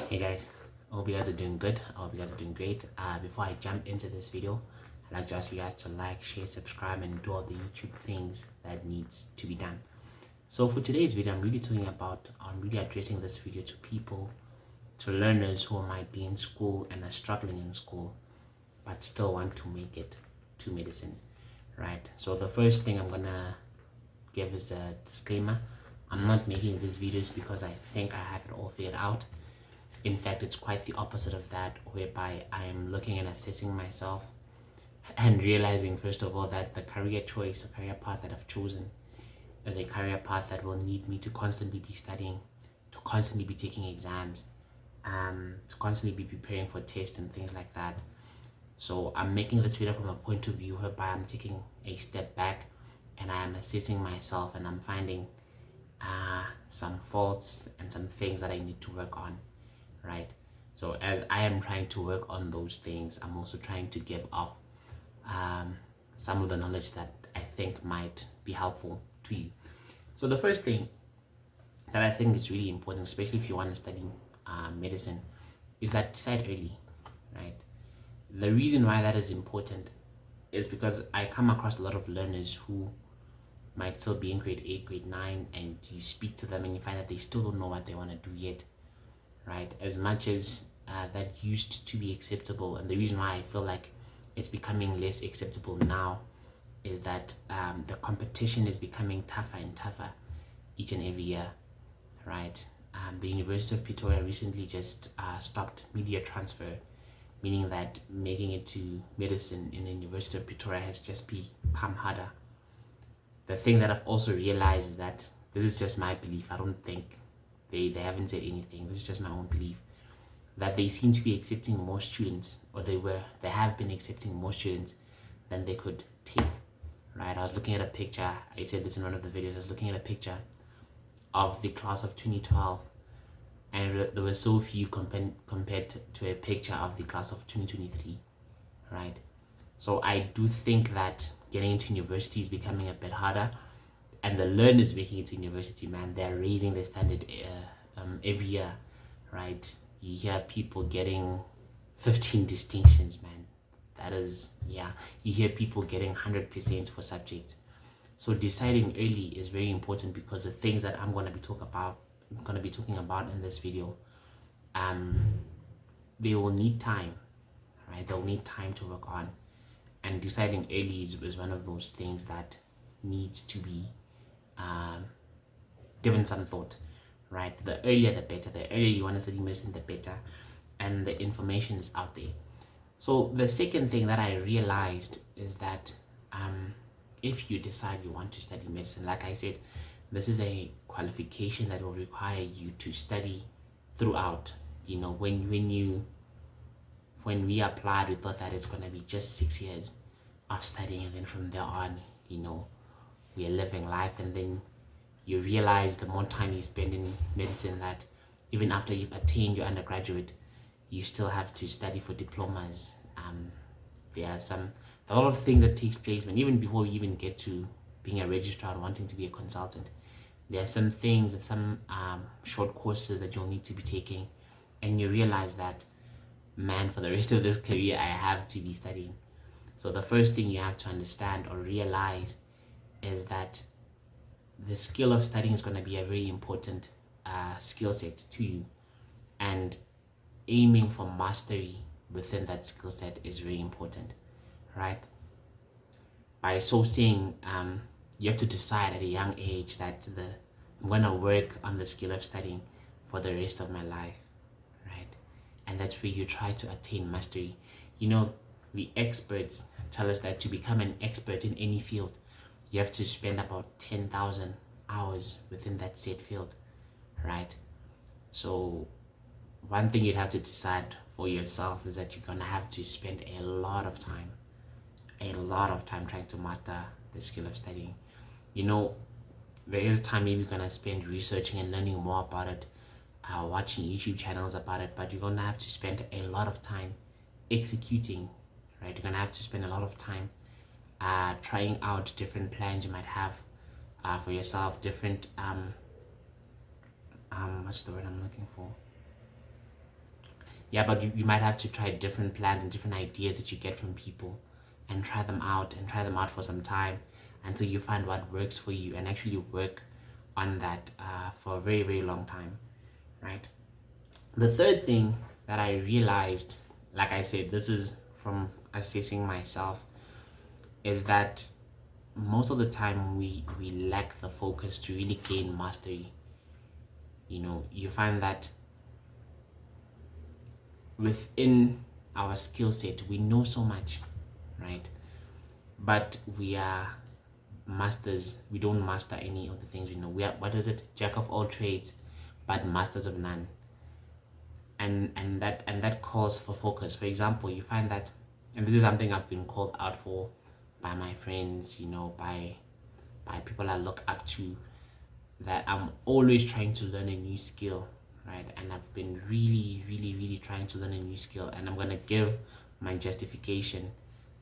Hey guys, I hope you guys are doing good. I hope you guys are doing great. Before I jump into this video, I'd like to ask you guys to like, share, subscribe, and do all the YouTube things that needs to be done. So for today's video, I'm really addressing this video to people, to learners who might be in school and are struggling in school, but still want to make it to medicine, right? So the first thing I'm gonna give is a disclaimer. I'm not making these videos because I think I have it all figured out. In fact, it's quite the opposite of that, whereby I am looking and assessing myself and realizing, first of all, that the career choice, the career path that I've chosen is a career path that will need me to constantly be studying, to constantly be taking exams, to constantly be preparing for tests and things like that. So I'm making this video from a point of view whereby I'm taking a step back and I am assessing myself, and I'm finding some faults and some things that I need to work on, right? So as I am trying to work on those things, I'm also trying to give off some of the knowledge that I think might be helpful to you. So the first thing that I think is really important, especially if you want to study medicine, is that decide early, right? The reason why that is important is because I come across a lot of learners who might still be in grade 8, grade 9, and you speak to them and you find that they still don't know what they want to do yet, right? As much as that used to be acceptable, and the reason why I feel like it's becoming less acceptable now is that the competition is becoming tougher and tougher each and every year, right? The University of Pretoria recently just stopped media transfer, meaning that making it to medicine in the University of Pretoria has just become harder. The thing that I've also realized is that this is just my belief. I don't think they haven't said anything. This is just my own belief, that they seem to be accepting more students, or they have been accepting more students than they could take, right? I was looking at a picture, I said this in one of the videos, I was looking at a picture of the class of 2012, and there were so few compared to a picture of the class of 2023, right? So I do think that getting into university is becoming a bit harder, and the learners making it to university, man, they're raising their standard every year, right? You hear people getting 15 distinctions, man. That is, yeah. You hear people getting 100% for subjects. So deciding early is very important, because the things that I'm gonna be talking about in this video, they will need time, right? They'll need time to work on, and deciding early is one of those things that needs to be given some thought, right? The earlier the better. The earlier you want to study medicine, the better, and the information is out there. So the second thing that I realized is that if you decide you want to study medicine, like I said, this is a qualification that will require you to study throughout. You know, when we applied, we thought that it's going to be just 6 years of studying, and then from there on, you know, we are living life. And then you realize the more time you spend in medicine, that even after you've attained your undergraduate, you still have to study for diplomas. There are a lot of things that takes place, and even before you even get to being a registrar and wanting to be a consultant, there are some things and some short courses that you'll need to be taking, and you realize that, man, for the rest of this career, I have to be studying. So the first thing you have to understand or realize is that the skill of studying is going to be a very important skill set to you, and aiming for mastery within that skill set is very important, right? By so saying, you have to decide at a young age that I'm going to work on the skill of studying for the rest of my life, right? And that's where you try to attain mastery. You know, the experts tell us that to become an expert in any field, you have to spend about 10,000 hours within that said field, right? So one thing you'd have to decide for yourself is that you're going to have to spend a lot of time trying to master the skill of studying. You know, there is time maybe you're going to spend researching and learning more about it, watching YouTube channels about it, but you're going to have to spend a lot of time executing, right? You're going to have to spend a lot of time trying out different plans you might have for yourself, different what's the word I'm looking for? Yeah, but you might have to try different plans and different ideas that you get from people, and try them out for some time until you find what works for you, and actually work on that for a very, very long time, right? The third thing that I realized, like I said, this is from assessing myself, is that most of the time we lack the focus to really gain mastery. You find that within our skill set we know so much, right? But we are masters, we don't master any of the things we know. We are, what is it, jack of all trades but masters of none. And that calls for focus. For example, you find that, and this is something I've been called out for by my friends, by people I look up to, that I'm always trying to learn a new skill, right? And I've been really, really, really trying to learn a new skill, and I'm gonna give my justification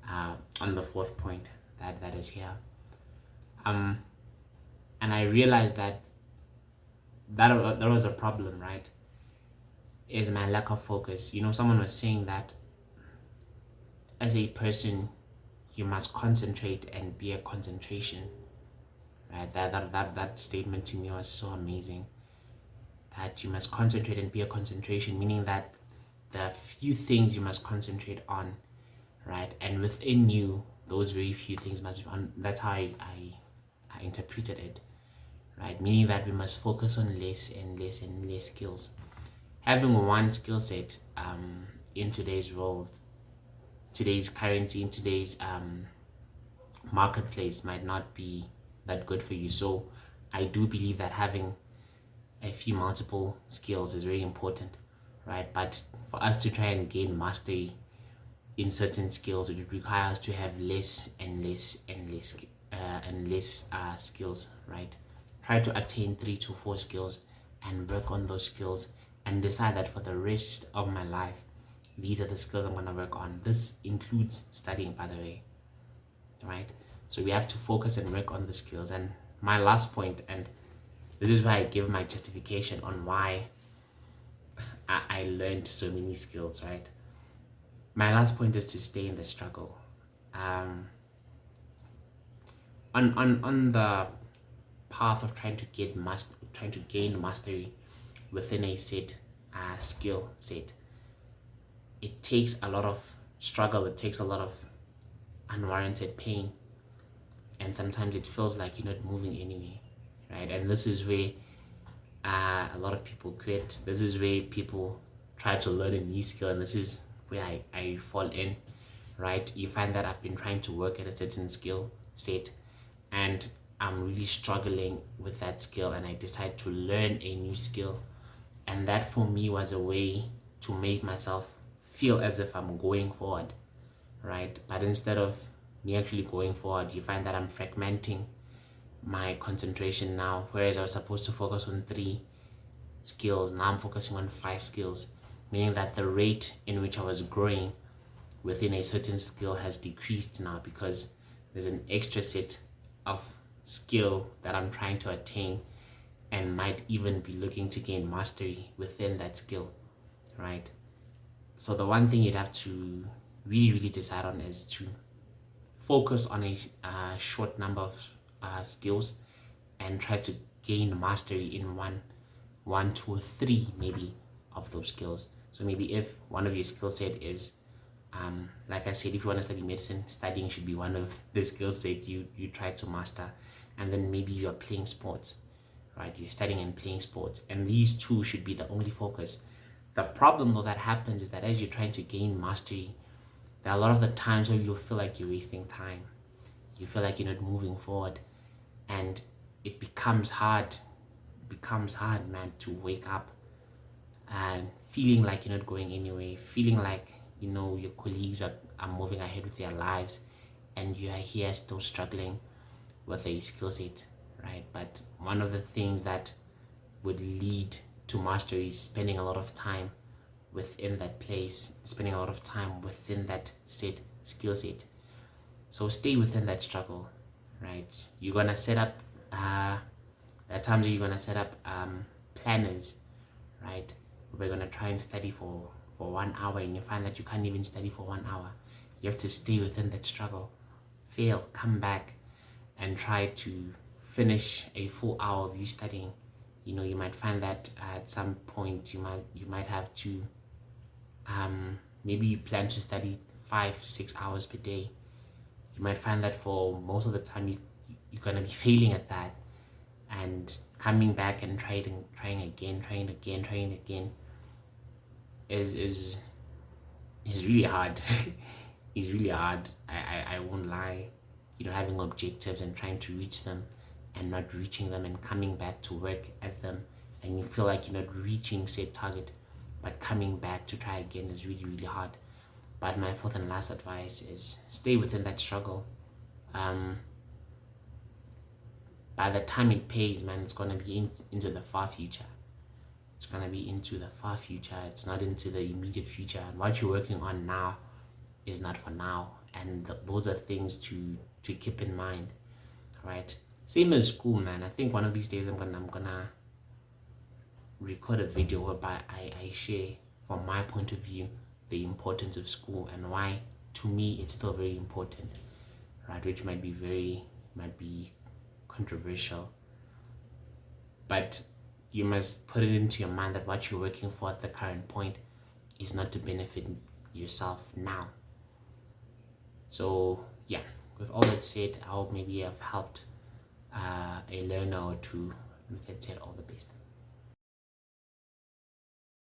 on the fourth point that is here. And I realized that was a problem, right? Is my lack of focus. Someone was saying that as a person, you must concentrate and be a concentration, right? That statement to me was so amazing. That you must concentrate and be a concentration, meaning that there are few things you must concentrate on, right? And within you, those very few things must be on. That's how I interpreted it, right? Meaning that we must focus on less and less and less skills. Having one skill set in today's world, today's currency, in today's marketplace might not be that good for you. So I do believe that having a few multiple skills is very important, right? But for us to try and gain mastery in certain skills, it would require us to have less and less and less skills, right? Try to attain 3 to 4 skills and work on those skills, and decide that for the rest of my life, these are the skills I'm going to work on. This includes studying, by the way, right? So we have to focus and work on the skills. And my last point, and this is why I give my justification on why I learned so many skills, right? My last point is to stay in the struggle. On the path of trying to gain mastery within a set skill set, it takes a lot of struggle, it takes a lot of unwarranted pain, and sometimes it feels like you're not moving anyway, right? And this is where a lot of people quit. This is where people try to learn a new skill, and this is where I fall in, right? You find that I've been trying to work at a certain skill set, and I'm really struggling with that skill, and I decide to learn a new skill. And that for me was a way to make myself feel as if I'm going forward, right? But instead of me actually going forward, you find that I'm fragmenting my concentration now. Whereas I was supposed to focus on 3 skills, now I'm focusing on 5 skills, meaning that the rate in which I was growing within a certain skill has decreased now, because there's an extra set of skill that I'm trying to attain, and might even be looking to gain mastery within that skill, right? So the one thing you'd have to really, really decide on is to focus on a short number of skills, and try to gain mastery in one, 2, or 3 maybe of those skills. So maybe if one of your skill set is like I said, if you want to study medicine, studying should be one of the skill set you try to master. And then maybe you're playing sports, right? You're studying and playing sports, and these 2 should be the only focus. The problem though that happens is that as you're trying to gain mastery, there are a lot of the times where you'll feel like you're wasting time. You feel like you're not moving forward, and it becomes hard, man, to wake up and feeling like you're not going anywhere, feeling like your colleagues are moving ahead with their lives, and you are here still struggling with a skill set, right? But one of the things that would lead to mastery is spending a lot of time within that place, spending a lot of time within that skill set. So stay within that struggle, right? You're gonna set up there are times where you're gonna set up planners, right? We're gonna try and study for for 1 hour and you find that you can't even study for 1 hour, you have to stay within that struggle, fail, come back, and try to finish a full hour of you studying. You might find that at some point you might have to maybe you plan to study 5-6 hours per day. You might find that for most of the time you're gonna be failing at that, and coming back and trying again is really hard. It's really hard. I won't lie. Having objectives and trying to reach them and not reaching them, and coming back to work at them, and you feel like you're not reaching said target, but coming back to try again is really, really hard. But my fourth and last advice is stay within that struggle. By the time it pays, man, it's gonna be into the far future. It's gonna be into the far future. It's not into the immediate future. And what you're working on now is not for now. And those are things to keep in mind, right? Same as school, man. I think one of these days I'm gonna record a video whereby I share from my point of view the importance of school and why to me it's still very important, right? Which might be controversial, but you must put it into your mind that what you're working for at the current point is not to benefit yourself now. So yeah, with all that said, I hope maybe I've helped a learner or two. With that said, all the best.